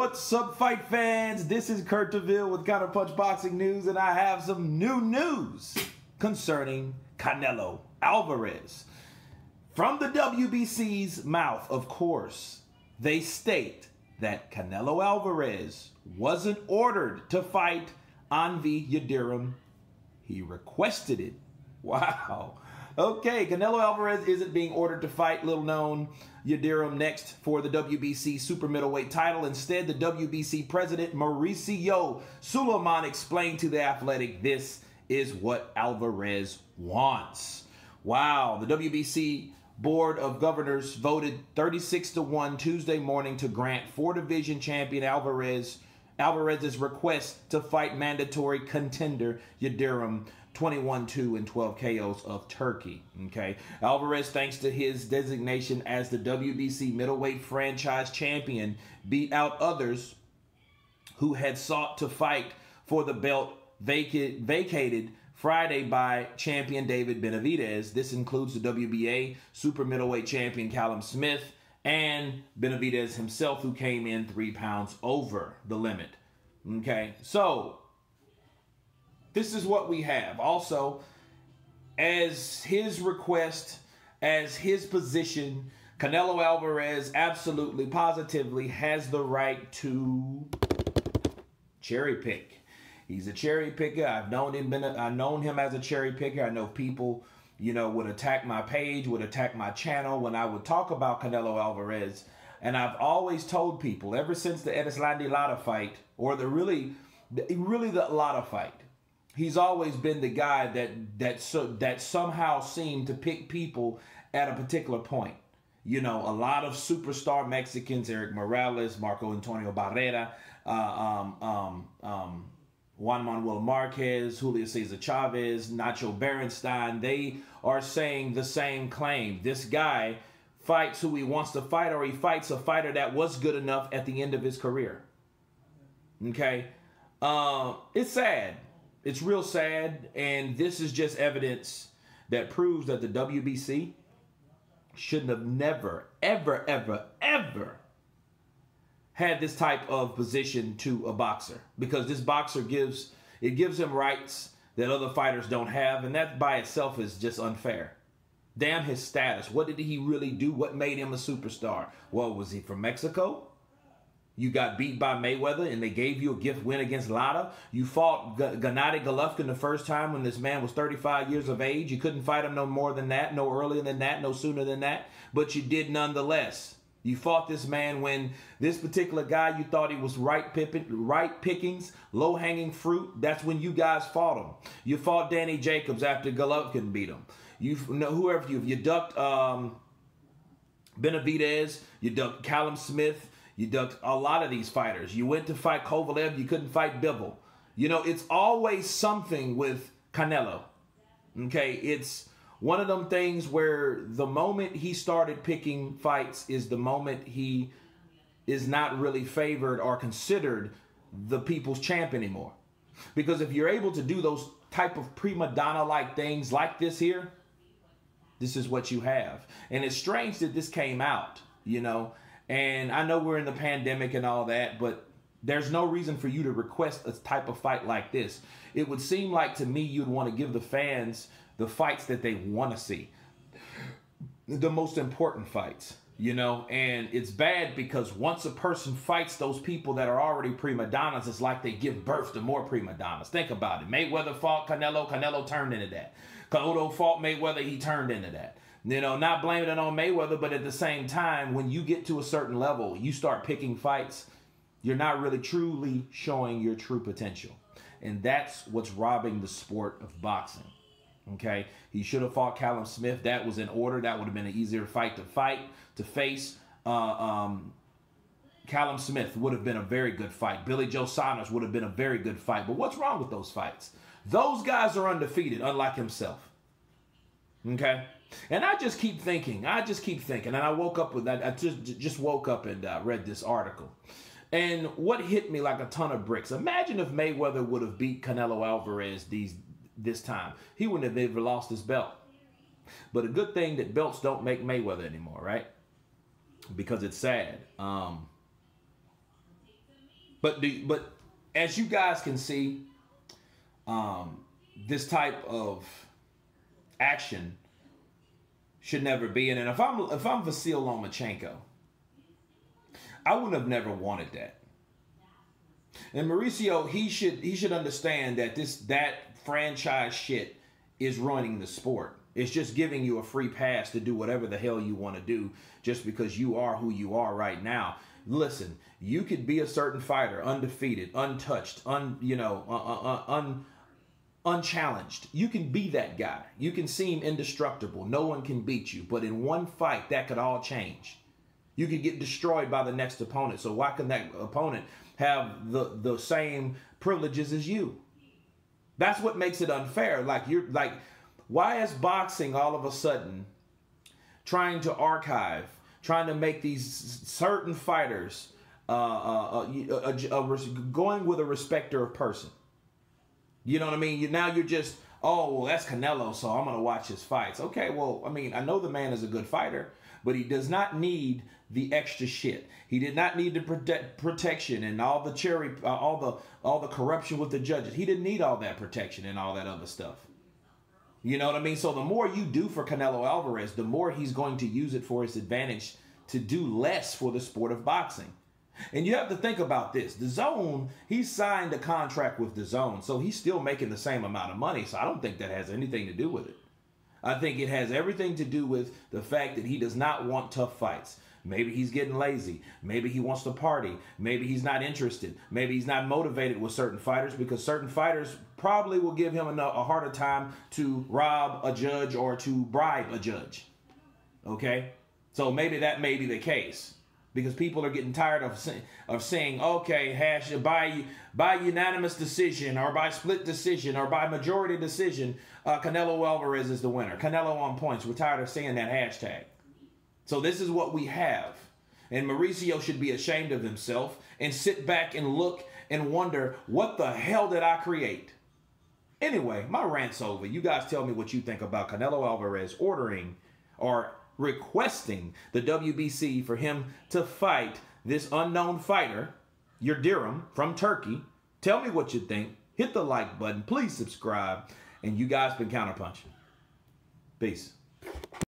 What's up, fight fans? This is Kurt DeVille with Counterpunch Boxing News, and I have some new news concerning Canelo Alvarez. From the WBC's mouth, of course, they state that Canelo Alvarez wasn't ordered to fight Anvi Yildirim. He requested it. Wow. Okay, Canelo Alvarez isn't being ordered to fight little known Yildirim next for the WBC super middleweight title. Instead, the WBC president Mauricio Sulaiman explained to The Athletic this is what Alvarez wants. Wow, the WBC Board of Governors voted 36-1 Tuesday morning to grant four-division champion Alvarez's request to fight mandatory contender Yildirim 21-2 and 12 KOs of Turkey. Okay, Alvarez, thanks to his designation as the WBC middleweight franchise champion, beat out others who had sought to fight for the belt vacated Friday by champion David Benavidez. This includes the WBA super middleweight champion Callum Smith and Benavidez himself, who came in 3 pounds over the limit. Okay, so this is what we have. Also, as his request, as his position, Canelo Alvarez absolutely, positively has the right to cherry pick. He's a cherry picker. I've known him as a cherry picker. I know people, would attack my page, would attack my channel when I would talk about Canelo Alvarez. And I've always told people, ever since the Erislandy Lara fight, or the Lara fight, he's always been the guy that somehow seemed to pick people at a particular point. A lot of superstar Mexicans, Erik Morales, Marco Antonio Barrera, Juan Manuel Marquez, Julio Cesar Chavez, Nacho Berenstein, they are saying the same claim. This guy fights who he wants to fight, or he fights a fighter that was good enough at the end of his career. Okay? It's sad. It's real sad, and this is just evidence that proves that the WBC shouldn't have never, ever, ever, ever had this type of position to a boxer, because this boxer gives him rights that other fighters don't have, and that by itself is just unfair. Damn his status. What did he really do? What made him a superstar? Well, was he from Mexico? You got beat by Mayweather and they gave you a gift win against Lara. You fought Gennady Golovkin the first time when this man was 35 years of age. You couldn't fight him no more than that, no earlier than that, no sooner than that, but you did nonetheless. You fought this man when this particular guy, you thought he was right pickings, low-hanging fruit. That's when you guys fought him. You fought Danny Jacobs after Golovkin beat him. You ducked Benavidez, you ducked Callum Smith, you ducked a lot of these fighters. You went to fight Kovalev, you couldn't fight Bivol. It's always something with Canelo. Okay, it's one of them things where the moment he started picking fights is the moment he is not really favored or considered the people's champ anymore. Because if you're able to do those type of prima donna-like things like this here, this is what you have. And it's strange that this came out, And I know we're in the pandemic and all that, but there's no reason for you to request a type of fight like this. It would seem like to me you'd want to give the fans the fights that they want to see. The most important fights, And it's bad because once a person fights those people that are already prima donnas, it's like they give birth to more prima donnas. Think about it. Mayweather fought Canelo. Canelo turned into that. Cotto fought Mayweather. He turned into that. Not blaming it on Mayweather, but at the same time, when you get to a certain level, you start picking fights, you're not really truly showing your true potential. And that's what's robbing the sport of boxing. Okay? He should have fought Callum Smith. That was in order. That would have been an easier fight to face. Callum Smith would have been a very good fight. Billy Joe Saunders would have been a very good fight. But what's wrong with those fights? Those guys are undefeated, unlike himself. Okay? And I just keep thinking, and I woke up with that. I just woke up and read this article. And what hit me like a ton of bricks, imagine if Mayweather would have beat Canelo Alvarez this time. He wouldn't have ever lost his belt. But a good thing that belts don't make Mayweather anymore, right? Because it's sad. But as you guys can see, this type of action should never be. And if I'm Vasyl Lomachenko, I would have never wanted that. And Mauricio, he should understand that that franchise shit is ruining the sport. It's just giving you a free pass to do whatever the hell you want to do just because you are who you are right now. Listen, you could be a certain fighter, undefeated, untouched, unchallenged. You can be that guy. You can seem indestructible. No one can beat you. But in one fight, that could all change. You could get destroyed by the next opponent. So why can that opponent have the same privileges as you? That's what makes it unfair. Why is boxing all of a sudden trying to archive, trying to make these certain fighters going with a respecter of person? You know what I mean? Now you're just, oh, well, that's Canelo, so I'm going to watch his fights. Okay, well, I mean, I know the man is a good fighter, but he does not need the extra shit. He did not need the protection and all the all the corruption with the judges. He didn't need all that protection and all that other stuff. You know what I mean? So the more you do for Canelo Alvarez, the more he's going to use it for his advantage to do less for the sport of boxing. And you have to think about this. DAZN, he signed a contract with DAZN, so he's still making the same amount of money. So I don't think that has anything to do with it. I think it has everything to do with the fact that he does not want tough fights. Maybe he's getting lazy. Maybe he wants to party. Maybe he's not interested. Maybe he's not motivated with certain fighters because certain fighters probably will give him a harder time to rob a judge or to bribe a judge. Okay? So maybe that may be the case. Because people are getting tired of saying, okay, by unanimous decision or by split decision or by majority decision, Canelo Alvarez is the winner. Canelo on points. We're tired of saying that hashtag. So this is what we have. And Mauricio should be ashamed of himself and sit back and look and wonder, what the hell did I create? Anyway, my rant's over. You guys tell me what you think about Canelo Alvarez ordering or requesting the WBC for him to fight this unknown fighter, Yildirim from Turkey. Tell me what you think. Hit the like button. Please subscribe. And you guys been counterpunching. Peace.